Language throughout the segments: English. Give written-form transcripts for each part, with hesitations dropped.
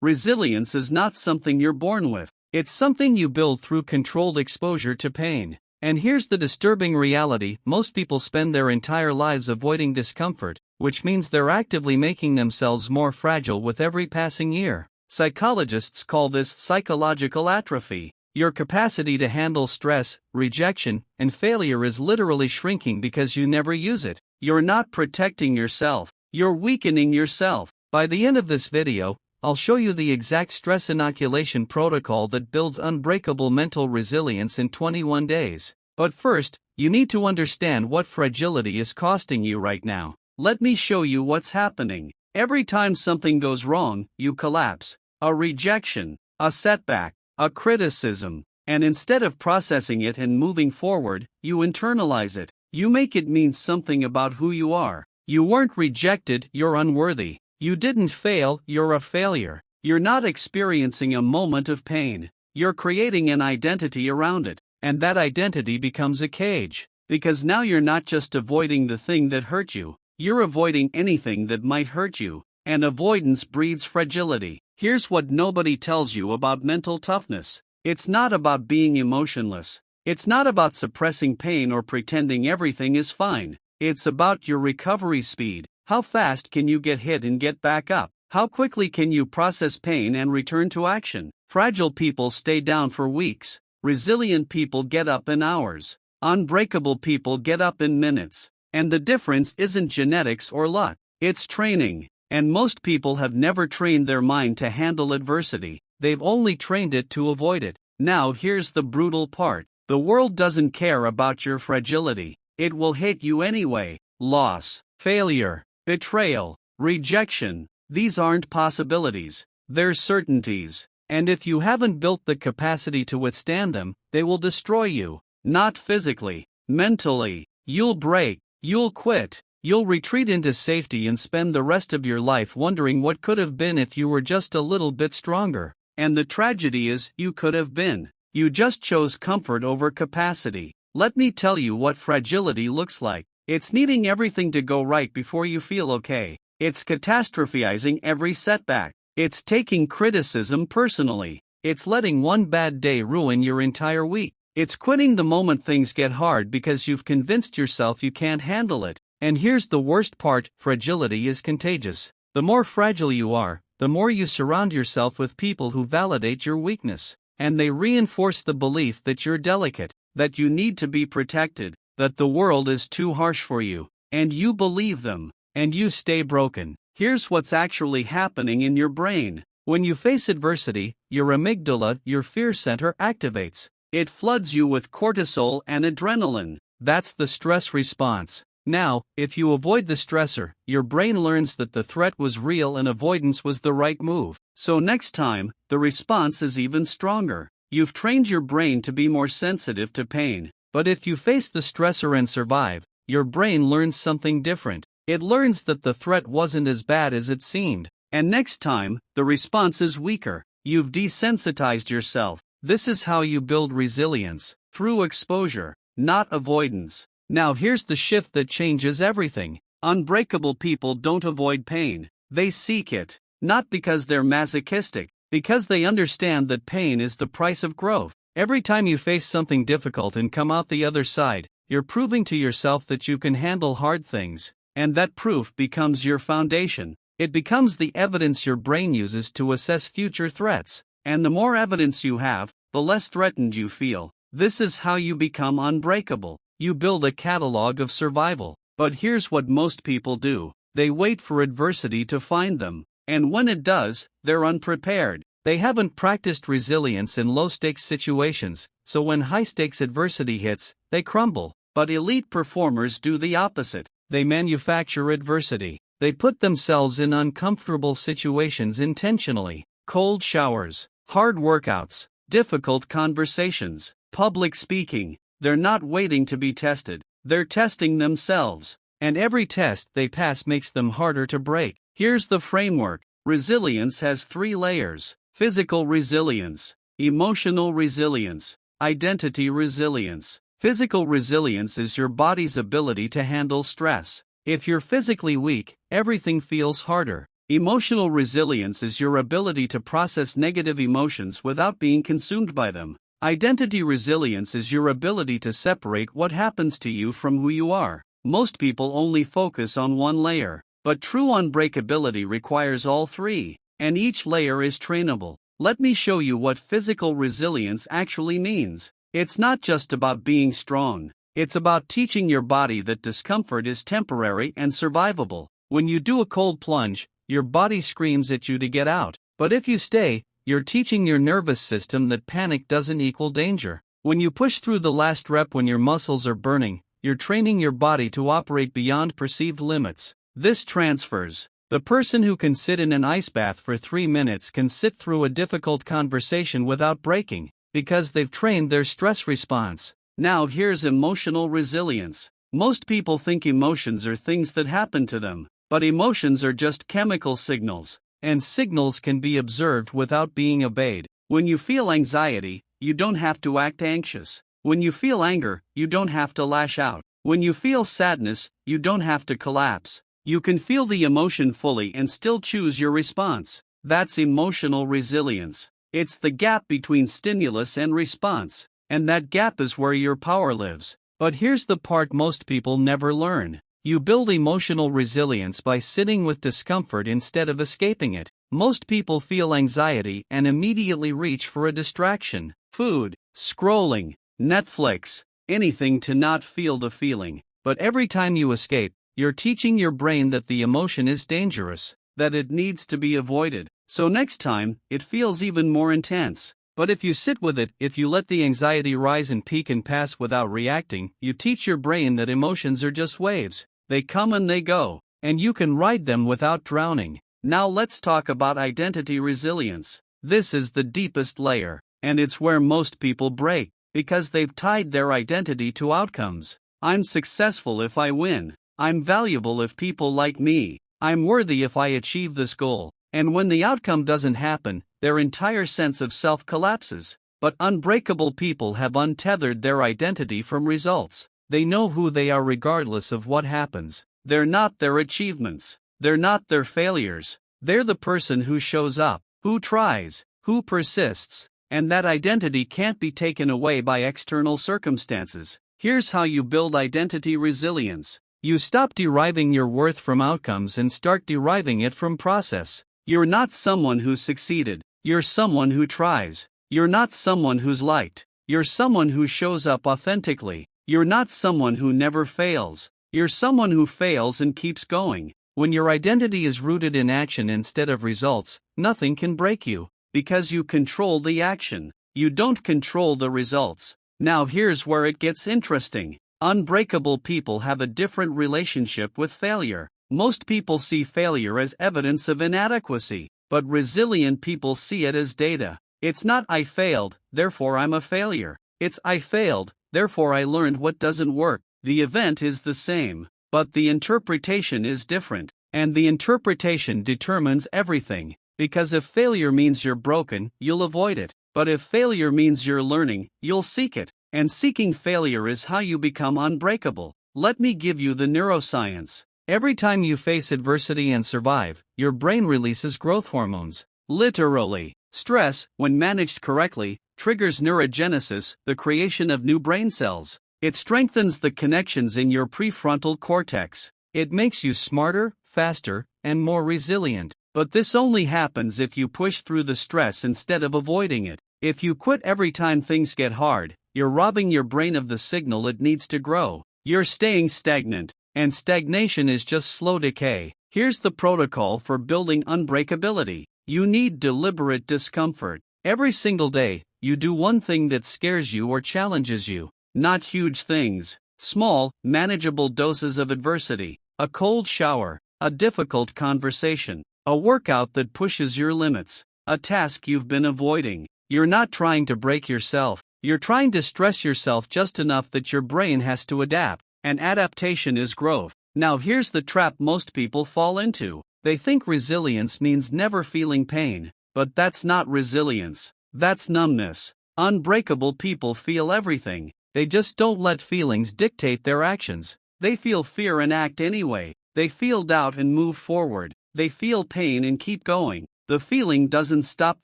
Resilience is not something you're born with. It's something you build through controlled exposure to pain. And here's the disturbing reality: most people spend their entire lives avoiding discomfort, which means they're actively making themselves more fragile with every passing year. Psychologists call this psychological atrophy. Your capacity to handle stress, rejection, and failure is literally shrinking because you never use it. You're not protecting yourself, you're weakening yourself. By the end of this video, I'll show you the exact stress inoculation protocol that builds unbreakable mental resilience in 21 days. But first, you need to understand what fragility is costing you right now. Let me show you what's happening. Every time something goes wrong, you collapse. A rejection, a setback, a criticism, and instead of processing it and moving forward, you internalize it. You make it mean something about who you are. You weren't rejected, you're unworthy. You didn't fail, you're a failure. You're not experiencing a moment of pain. You're creating an identity around it, and that identity becomes a cage. Because now you're not just avoiding the thing that hurt you, you're avoiding anything that might hurt you, and avoidance breeds fragility. Here's what nobody tells you about mental toughness. It's not about being emotionless. It's not about suppressing pain or pretending everything is fine. It's about your recovery speed. How fast can you get hit and get back up? How quickly can you process pain and return to action? Fragile people stay down for weeks. Resilient people get up in hours. Unbreakable people get up in minutes. And the difference isn't genetics or luck. It's training. And most people have never trained their mind to handle adversity. They've only trained it to avoid it. Now here's the brutal part. The world doesn't care about your fragility. It will hit you anyway. Loss, failure, betrayal, rejection. These aren't possibilities. They're certainties. And if you haven't built the capacity to withstand them, they will destroy you. Not physically, mentally. You'll break. You'll quit. You'll retreat into safety and spend the rest of your life wondering what could have been if you were just a little bit stronger. And the tragedy is, you could have been. You just chose comfort over capacity. Let me tell you what fragility looks like. It's needing everything to go right before you feel okay. It's catastrophizing every setback. It's taking criticism personally. It's letting one bad day ruin your entire week. It's quitting the moment things get hard because you've convinced yourself you can't handle it. And here's the worst part: fragility is contagious. The more fragile you are, the more you surround yourself with people who validate your weakness. And they reinforce the belief that you're delicate, that you need to be protected, that the world is too harsh for you. And you believe them, and you stay broken. Here's what's actually happening in your brain. When you face adversity, your amygdala, your fear center, activates. It floods you with cortisol and adrenaline. That's the stress response. Now, if you avoid the stressor, your brain learns that the threat was real and avoidance was the right move. So next time, the response is even stronger. You've trained your brain to be more sensitive to pain. But if you face the stressor and survive, your brain learns something different. It learns that the threat wasn't as bad as it seemed. And next time, the response is weaker. You've desensitized yourself. This is how you build resilience, through exposure, not avoidance. Now here's the shift that changes everything. Unbreakable people don't avoid pain. They seek it. Not because they're masochistic, because they understand that pain is the price of growth. Every time you face something difficult and come out the other side, you're proving to yourself that you can handle hard things. And that proof becomes your foundation. It becomes the evidence your brain uses to assess future threats. And the more evidence you have, the less threatened you feel. This is how you become unbreakable. You build a catalog of survival. But here's what most people do. They wait for adversity to find them. And when it does, they're unprepared. They haven't practiced resilience in low-stakes situations, so when high-stakes adversity hits, they crumble. But elite performers do the opposite. They manufacture adversity. They put themselves in uncomfortable situations intentionally. Cold showers, hard workouts, difficult conversations, public speaking. They're not waiting to be tested. They're testing themselves. And every test they pass makes them harder to break. Here's the framework. Resilience has 3 layers. Physical resilience, emotional resilience, identity resilience. Physical resilience is your body's ability to handle stress. If you're physically weak, everything feels harder. Emotional resilience is your ability to process negative emotions without being consumed by them. Identity resilience is your ability to separate what happens to you from who you are. Most people only focus on one layer, but true unbreakability requires all three, and each layer is trainable. Let me show you what physical resilience actually means. It's not just about being strong. It's about teaching your body that discomfort is temporary and survivable. When you do a cold plunge, your body screams at you to get out. But if you stay, you're teaching your nervous system that panic doesn't equal danger. When you push through the last rep when your muscles are burning, you're training your body to operate beyond perceived limits. This transfers. The person who can sit in an ice bath for 3 minutes can sit through a difficult conversation without breaking, because they've trained their stress response. Now here's emotional resilience. Most people think emotions are things that happen to them, but emotions are just chemical signals, and signals can be observed without being obeyed. When you feel anxiety, you don't have to act anxious. When you feel anger, you don't have to lash out. When you feel sadness, you don't have to collapse. You can feel the emotion fully and still choose your response. That's emotional resilience. It's the gap between stimulus and response, and that gap is where your power lives. But here's the part most people never learn. You build emotional resilience by sitting with discomfort instead of escaping it. Most people feel anxiety and immediately reach for a distraction. Food, scrolling, Netflix, anything to not feel the feeling. But every time you escape, you're teaching your brain that the emotion is dangerous, that it needs to be avoided. So next time, it feels even more intense. But if you sit with it, if you let the anxiety rise and peak and pass without reacting, you teach your brain that emotions are just waves. They come and they go, and you can ride them without drowning. Now let's talk about identity resilience. This is the deepest layer, and it's where most people break, because they've tied their identity to outcomes. I'm successful if I win. I'm valuable if people like me. I'm worthy if I achieve this goal. And when the outcome doesn't happen, their entire sense of self collapses. But unbreakable people have untethered their identity from results. They know who they are regardless of what happens. They're not their achievements. They're not their failures. They're the person who shows up, who tries, who persists. And that identity can't be taken away by external circumstances. Here's how you build identity resilience. You stop deriving your worth from outcomes and start deriving it from process. You're not someone who succeeded. You're someone who tries. You're not someone who's liked. You're someone who shows up authentically. You're not someone who never fails. You're someone who fails and keeps going. When your identity is rooted in action instead of results, nothing can break you, because you control the action. You don't control the results. Now here's where it gets interesting. Unbreakable people have a different relationship with failure. Most people see failure as evidence of inadequacy, but resilient people see it as data. It's not "I failed, therefore I'm a failure." It's "I failed, therefore I learned what doesn't work." The event is the same, but the interpretation is different, and the interpretation determines everything. Because if failure means you're broken, you'll avoid it. But if failure means you're learning, you'll seek it. And seeking failure is how you become unbreakable. Let me give you the neuroscience. Every time you face adversity and survive, your brain releases growth hormones. Literally. Stress, when managed correctly, triggers neurogenesis, the creation of new brain cells. It strengthens the connections in your prefrontal cortex. It makes you smarter, faster, and more resilient. But this only happens if you push through the stress instead of avoiding it. If you quit every time things get hard, you're robbing your brain of the signal it needs to grow. You're staying stagnant, and stagnation is just slow decay. Here's the protocol for building unbreakability. You need deliberate discomfort. Every single day, you do one thing that scares you or challenges you. Not huge things. Small, manageable doses of adversity. A cold shower. A difficult conversation. A workout that pushes your limits. A task you've been avoiding. You're not trying to break yourself. You're trying to stress yourself just enough that your brain has to adapt. And adaptation is growth. Now here's the trap most people fall into. They think resilience means never feeling pain. But that's not resilience. That's numbness. Unbreakable people feel everything. They just don't let feelings dictate their actions. They feel fear and act anyway. They feel doubt and move forward. They feel pain and keep going. The feeling doesn't stop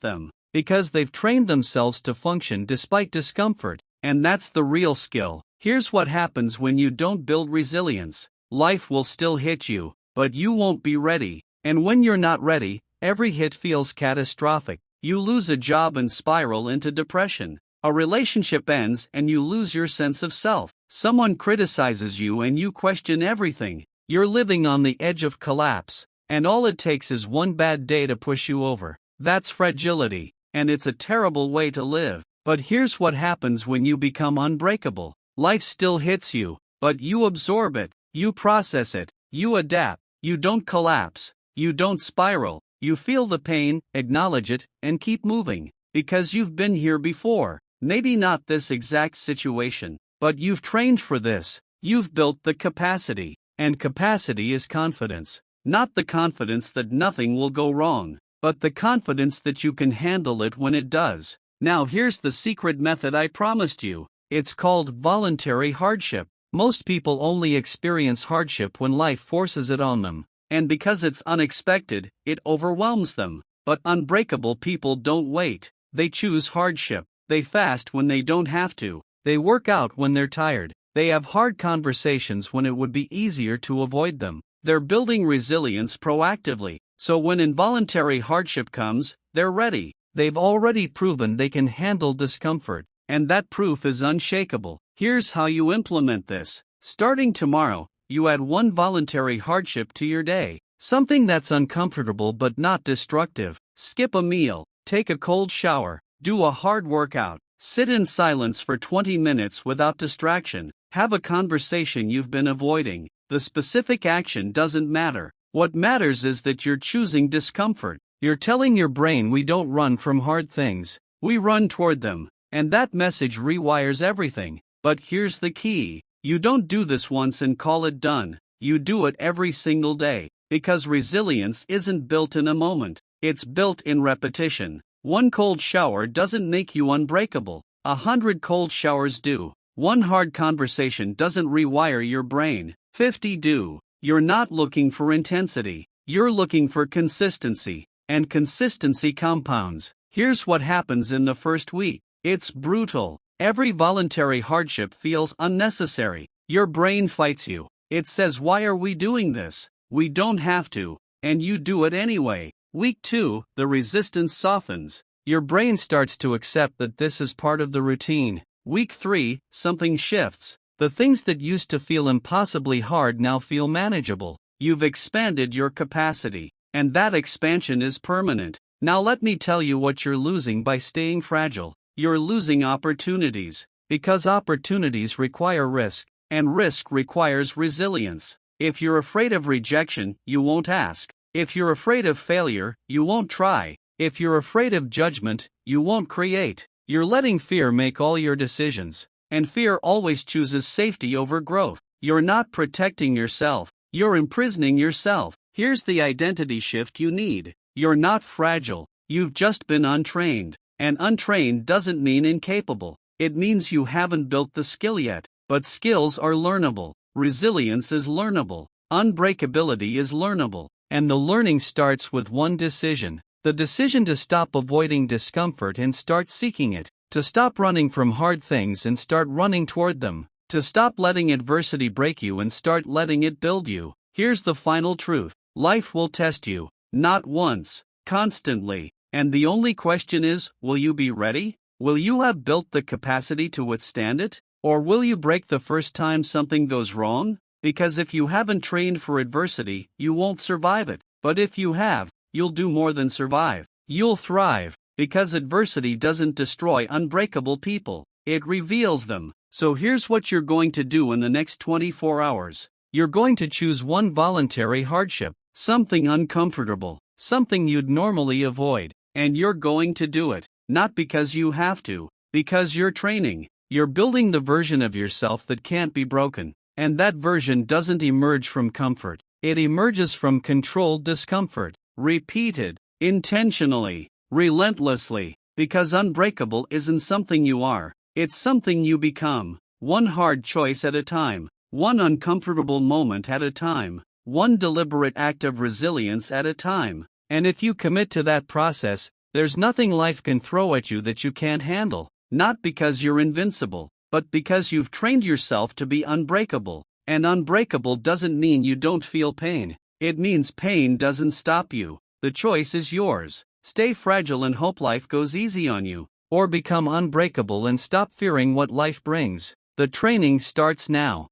them, because they've trained themselves to function despite discomfort, and that's the real skill. Here's what happens when you don't build resilience. Life will still hit you, but you won't be ready. And when you're not ready, every hit feels catastrophic. You lose a job and spiral into depression. A relationship ends and you lose your sense of self. Someone criticizes you and you question everything. You're living on the edge of collapse, and all it takes is one bad day to push you over. That's fragility, and it's a terrible way to live. But here's what happens when you become unbreakable. Life still hits you, but you absorb it, you process it, you adapt, you don't collapse, you don't spiral, you feel the pain, acknowledge it, and keep moving. Because you've been here before. Maybe not this exact situation, but you've trained for this. You've built the capacity, and capacity is confidence. Not the confidence that nothing will go wrong, but the confidence that you can handle it when it does. Now here's the secret method I promised you. It's called voluntary hardship. Most people only experience hardship when life forces it on them, and because it's unexpected, it overwhelms them. But unbreakable people don't wait. They choose hardship. They fast when they don't have to. They work out when they're tired. They have hard conversations when it would be easier to avoid them. They're building resilience proactively, so when involuntary hardship comes, they're ready. They've already proven they can handle discomfort, and that proof is unshakable. Here's how you implement this. Starting tomorrow, you add one voluntary hardship to your day. Something that's uncomfortable but not destructive. Skip a meal, take a cold shower, do a hard workout, sit in silence for 20 minutes without distraction, have a conversation you've been avoiding. The specific action doesn't matter. What matters is that you're choosing discomfort. You're telling your brain we don't run from hard things, we run toward them. And that message rewires everything. But here's the key. You don't do this once and call it done. You do it every single day. Because resilience isn't built in a moment. It's built in repetition. One cold shower doesn't make you unbreakable. 100 cold showers do. One hard conversation doesn't rewire your brain. 50 do. You're not looking for intensity. You're looking for consistency. And consistency compounds. Here's what happens in the first week. It's brutal. Every voluntary hardship feels unnecessary. Your brain fights you. It says, why are we doing this? We don't have to. And you do it anyway. Week 2, the resistance softens. Your brain starts to accept that this is part of the routine. Week 3, something shifts. The things that used to feel impossibly hard now feel manageable. You've expanded your capacity. And that expansion is permanent. Now let me tell you what you're losing by staying fragile. You're losing opportunities. Because opportunities require risk. And risk requires resilience. If you're afraid of rejection, you won't ask. If you're afraid of failure, you won't try. If you're afraid of judgment, you won't create. You're letting fear make all your decisions. And fear always chooses safety over growth. You're not protecting yourself. You're imprisoning yourself. Here's the identity shift you need. You're not fragile. You've just been untrained. And untrained doesn't mean incapable. It means you haven't built the skill yet. But skills are learnable. Resilience is learnable. Unbreakability is learnable. And the learning starts with one decision. The decision to stop avoiding discomfort and start seeking it. To stop running from hard things and start running toward them. To stop letting adversity break you and start letting it build you. Here's the final truth. Life will test you. Not once. Constantly. And the only question is, will you be ready? Will you have built the capacity to withstand it? Or will you break the first time something goes wrong? Because if you haven't trained for adversity, you won't survive it. But if you have, you'll do more than survive. You'll thrive. Because adversity doesn't destroy unbreakable people. It reveals them. So here's what you're going to do in the next 24 hours. You're going to choose one voluntary hardship. Something uncomfortable. Something you'd normally avoid. And you're going to do it. Not because you have to. Because you're training. You're building the version of yourself that can't be broken. And that version doesn't emerge from comfort. It emerges from controlled discomfort. Repeated. Intentionally. Relentlessly. Because unbreakable isn't something you are. It's something you become. One hard choice at a time. One uncomfortable moment at a time. one deliberate act of resilience at a time. And if you commit to that process, there's nothing life can throw at you that you can't handle, not because you're invincible, but because you've trained yourself to be unbreakable. And unbreakable doesn't mean you don't feel pain, it means pain doesn't stop you. The choice is yours. Stay fragile and hope life goes easy on you, or become unbreakable and stop fearing what life brings. The training starts now.